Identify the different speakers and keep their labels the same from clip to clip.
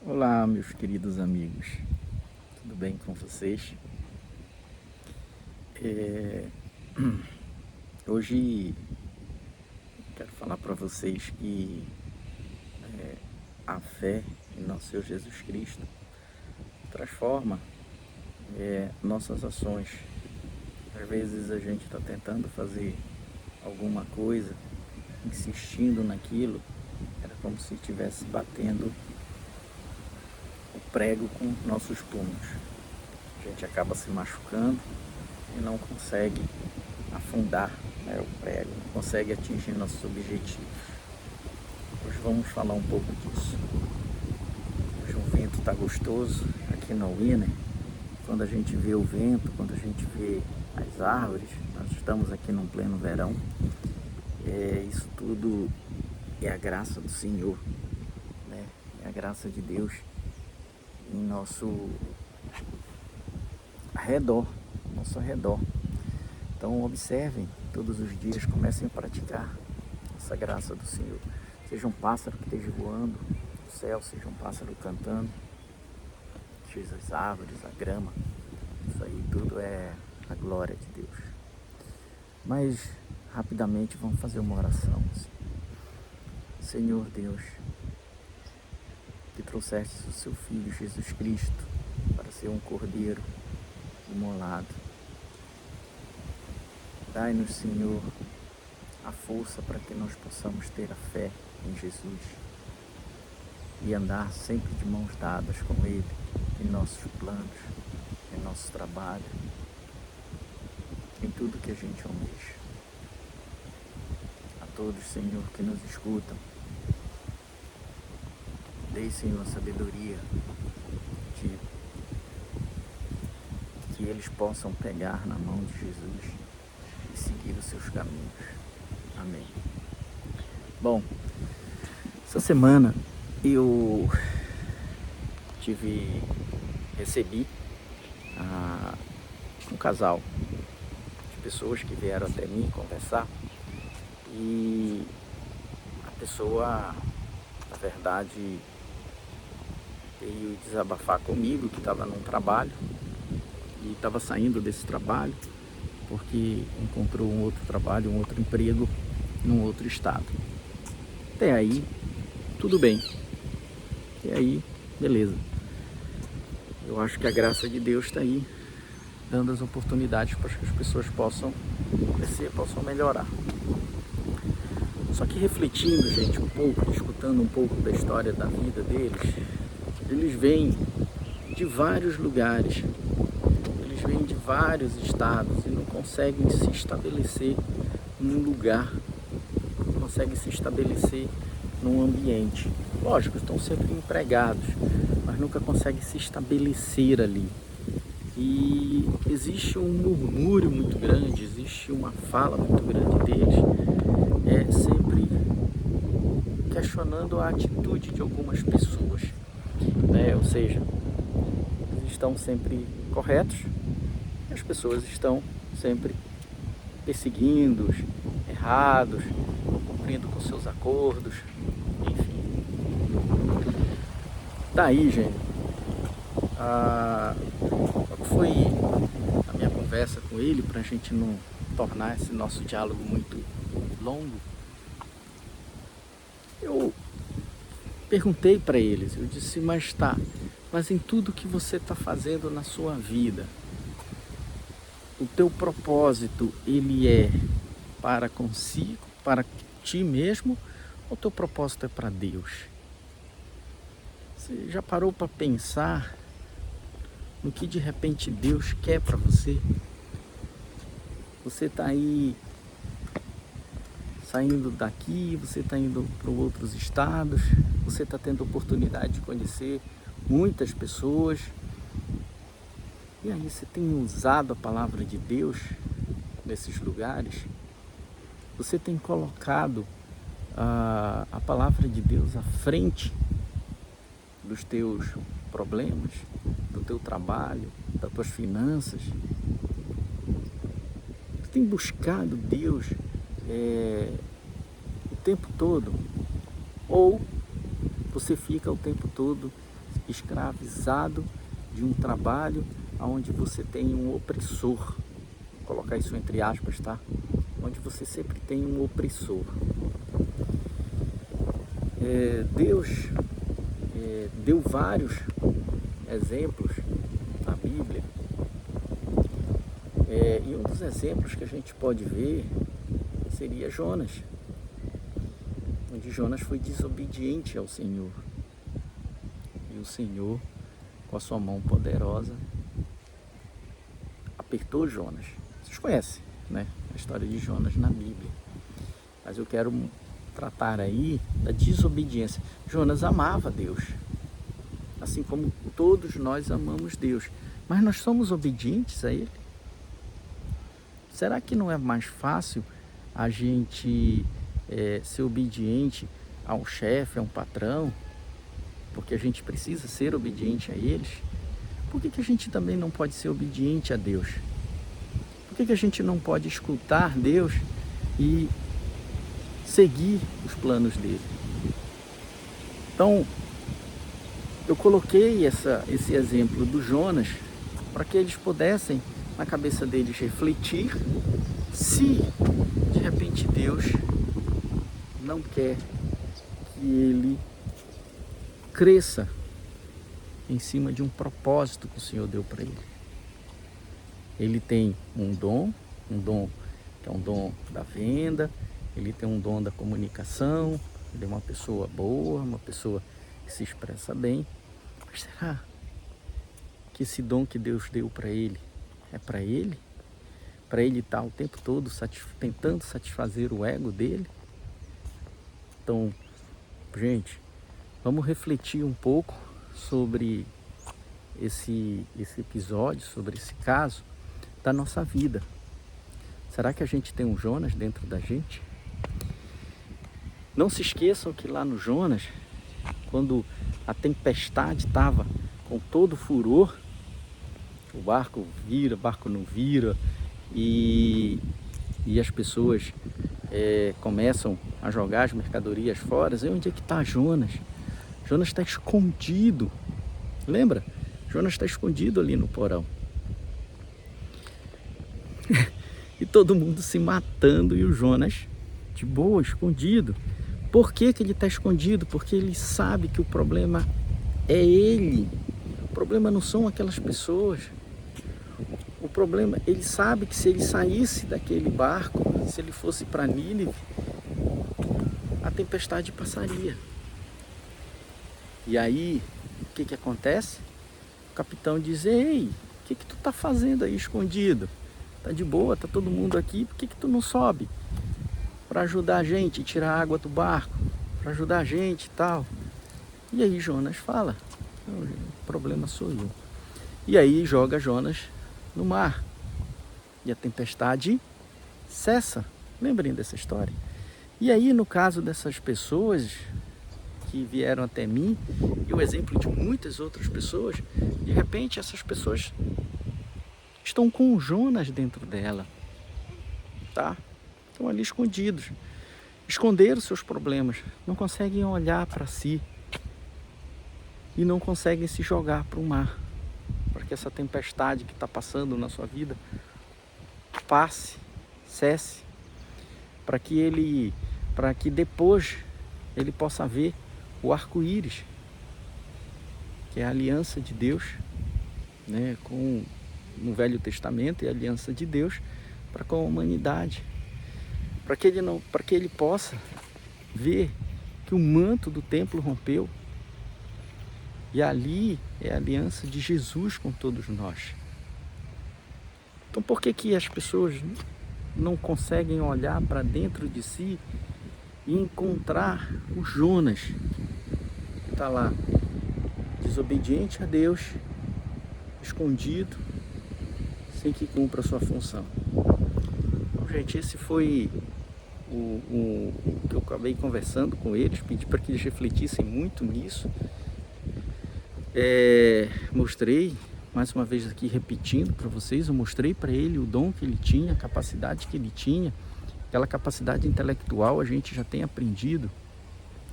Speaker 1: Olá, meus queridos amigos, tudo bem com vocês? É, Hoje quero falar para vocês que a fé em nosso Senhor Jesus Cristo transforma nossas ações. Às vezes a gente está tentando fazer alguma coisa, insistindo naquilo, era como se estivesse batendo o prego com nossos punhos. A gente acaba se machucando e não consegue afundar, o prego, não consegue atingir nossos objetivos. Hoje vamos falar um pouco disso. Hoje o vento está gostoso aqui na Winner. Quando a gente vê o vento, quando a gente vê as árvores, nós estamos aqui num pleno verão. Isso tudo é a graça do Senhor, né? É a graça de Deus em nosso redor. Então observem todos os dias, comecem a praticar essa graça do Senhor. Seja um pássaro que esteja voando no céu, seja um pássaro cantando, seja as árvores, a grama, isso aí tudo é a glória de Deus. Mas rapidamente vamos fazer uma oração. Senhor Deus, que trouxeste o seu Filho Jesus Cristo para ser um cordeiro imolado. Dai-nos, Senhor, a força para que nós possamos ter a fé em Jesus e andar sempre de mãos dadas com Ele em nossos planos, em nosso trabalho, em tudo que a gente almeja. A todos, Senhor, que nos escutam, dê, Senhor, a sabedoria que eles possam pegar na mão de Jesus e seguir os seus caminhos. Amém. Bom, essa semana eu recebi um casal de pessoas que vieram até mim conversar e a pessoa, na verdade, veio desabafar comigo que estava num trabalho e estava saindo desse trabalho porque encontrou um outro trabalho, um outro emprego num outro estado. Até aí, tudo bem. Até aí, beleza. Eu acho que a graça de Deus está aí, dando as oportunidades para que as pessoas possam crescer, possam melhorar. Só que refletindo, gente, um pouco, escutando um pouco da história da vida deles, eles vêm de vários lugares, eles vêm de vários estados e não conseguem se estabelecer num lugar, não conseguem se estabelecer num ambiente. Lógico, estão sempre empregados, mas nunca conseguem se estabelecer ali. E existe um murmúrio muito grande, existe uma fala muito grande deles, sempre questionando a atitude de algumas pessoas, né? Ou seja, eles estão sempre corretos e as pessoas estão sempre perseguindo-os, errados, cumprindo com seus acordos, enfim. Daí, gente, qual foi a minha conversa com ele, para a gente não tornar esse nosso diálogo muito longo? Eu perguntei para eles, eu disse, mas em tudo que você está fazendo na sua vida, o teu propósito, ele é para consigo, para ti mesmo, ou o teu propósito é para Deus? Você já parou para pensar no que de repente Deus quer para você? Você está aí saindo daqui, você está indo para outros estados, você está tendo oportunidade de conhecer muitas pessoas, e aí você tem usado a palavra de Deus nesses lugares? Você tem colocado a palavra de Deus à frente dos teus problemas, do teu trabalho, das tuas finanças? Você tem buscado Deus o tempo todo? Ou você fica o tempo todo escravizado de um trabalho onde você tem um opressor. Vou colocar isso entre aspas, tá? Onde você sempre tem um opressor. Deus deu vários exemplos na Bíblia. E um dos exemplos que a gente pode ver seria Jonas, onde Jonas foi desobediente ao Senhor. E o Senhor, com a sua mão poderosa, apertou Jonas. Vocês conhecem, né, a história de Jonas na Bíblia. Mas eu quero tratar aí da desobediência. Jonas amava Deus, assim como todos nós amamos Deus. Mas nós somos obedientes a Ele? Será que não é mais fácil a gente ser obediente a um chefe, a um patrão, porque a gente precisa ser obediente a eles? Por que a gente também não pode ser obediente a Deus? Por que a gente não pode escutar Deus e seguir os planos dele? Então, eu coloquei esse exemplo do Jonas para que eles pudessem, na cabeça deles, refletir se de repente Deus não quer que ele cresça em cima de um propósito que o Senhor deu para ele. Ele tem um dom que é um dom da venda, ele tem um dom da comunicação, ele é uma pessoa boa, uma pessoa que se expressa bem. Mas será que esse dom que Deus deu para ele é para ele? Para ele estar o tempo todo tentando satisfazer o ego dele? Então, gente, vamos refletir um pouco sobre esse episódio, sobre esse caso da nossa vida. Será que a gente tem um Jonas dentro da gente? Não se esqueçam que lá no Jonas, quando a tempestade estava com todo furor, o barco vira, o barco não vira, e as pessoas começam a jogar as mercadorias fora. E onde é que está Jonas? Jonas está escondido. Lembra? Jonas está escondido ali no porão. E todo mundo se matando e o Jonas de boa, escondido. Por que ele está escondido? Porque ele sabe que o problema é ele. O problema não são aquelas pessoas. O problema, ele sabe que se ele saísse daquele barco, se ele fosse para Nínive, a tempestade passaria. E aí, o que acontece? O capitão diz: ei, o que tu tá fazendo aí escondido? Tá de boa, tá todo mundo aqui, por que tu não sobe para ajudar a gente a tirar a água do barco, para ajudar a gente e tal? E aí Jonas fala: o problema sou eu. E aí joga Jonas no mar e a tempestade cessa. Lembrem dessa história. E aí, no caso dessas pessoas que vieram até mim, e o exemplo de muitas outras pessoas, de repente essas pessoas estão com o Jonas dentro dela, tá? Estão ali escondidos, esconderam seus problemas, não conseguem olhar para si e não conseguem se jogar para o mar, para que essa tempestade que está passando na sua vida passe, cesse, para que depois ele possa ver o arco-íris, que é a aliança de Deus, né, no Velho Testamento, é a aliança de Deus para com a humanidade, para que ele possa ver que o manto do templo rompeu e ali é a aliança de Jesus com todos nós. Então, por que as pessoas não conseguem olhar para dentro de si e encontrar o Jonas que está lá, desobediente a Deus, escondido, sem que cumpra a sua função? Então, gente, esse foi o que eu acabei conversando com eles, pedi para que eles refletissem muito nisso. Mostrei, mais uma vez aqui repetindo para vocês, eu mostrei para ele o dom que ele tinha, a capacidade que ele tinha, aquela capacidade intelectual a gente já tem aprendido,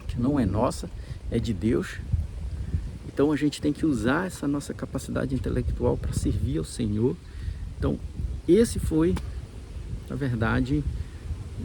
Speaker 1: que não é nossa, é de Deus. Então a gente tem que usar essa nossa capacidade intelectual para servir ao Senhor. Então esse foi, na verdade,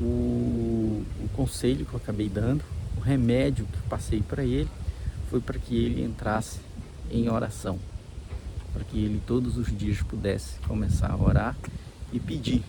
Speaker 1: o conselho que eu acabei dando, o remédio que eu passei para ele, foi para que ele entrasse em oração, para que ele todos os dias pudesse começar a orar e pedir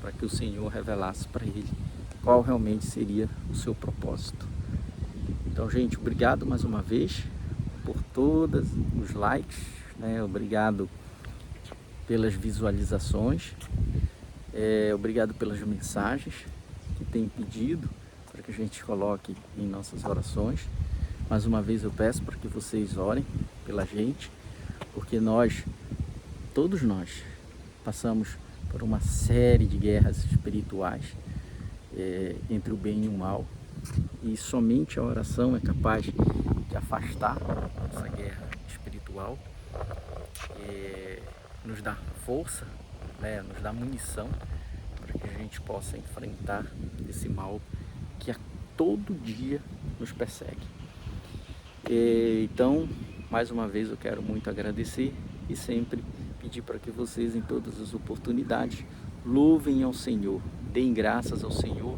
Speaker 1: para que o Senhor revelasse para ele qual realmente seria o seu propósito. Então, gente, obrigado mais uma vez por todos os likes, né? Obrigado pelas visualizações, obrigado pelas mensagens que tem pedido para que a gente coloque em nossas orações. Mais uma vez eu peço para que vocês orem pela gente, porque todos nós, passamos por uma série de guerras espirituais entre o bem e o mal, e somente a oração é capaz de afastar essa guerra espiritual, nos dá força, né, nos dá munição para que a gente possa enfrentar esse mal que a todo dia nos persegue. Então, mais uma vez eu quero muito agradecer e sempre pedir para que vocês, em todas as oportunidades, louvem ao Senhor, deem graças ao Senhor,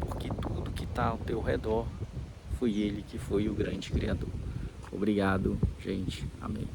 Speaker 1: porque tudo que está ao teu redor foi Ele que foi o grande Criador. Obrigado, gente. Amém.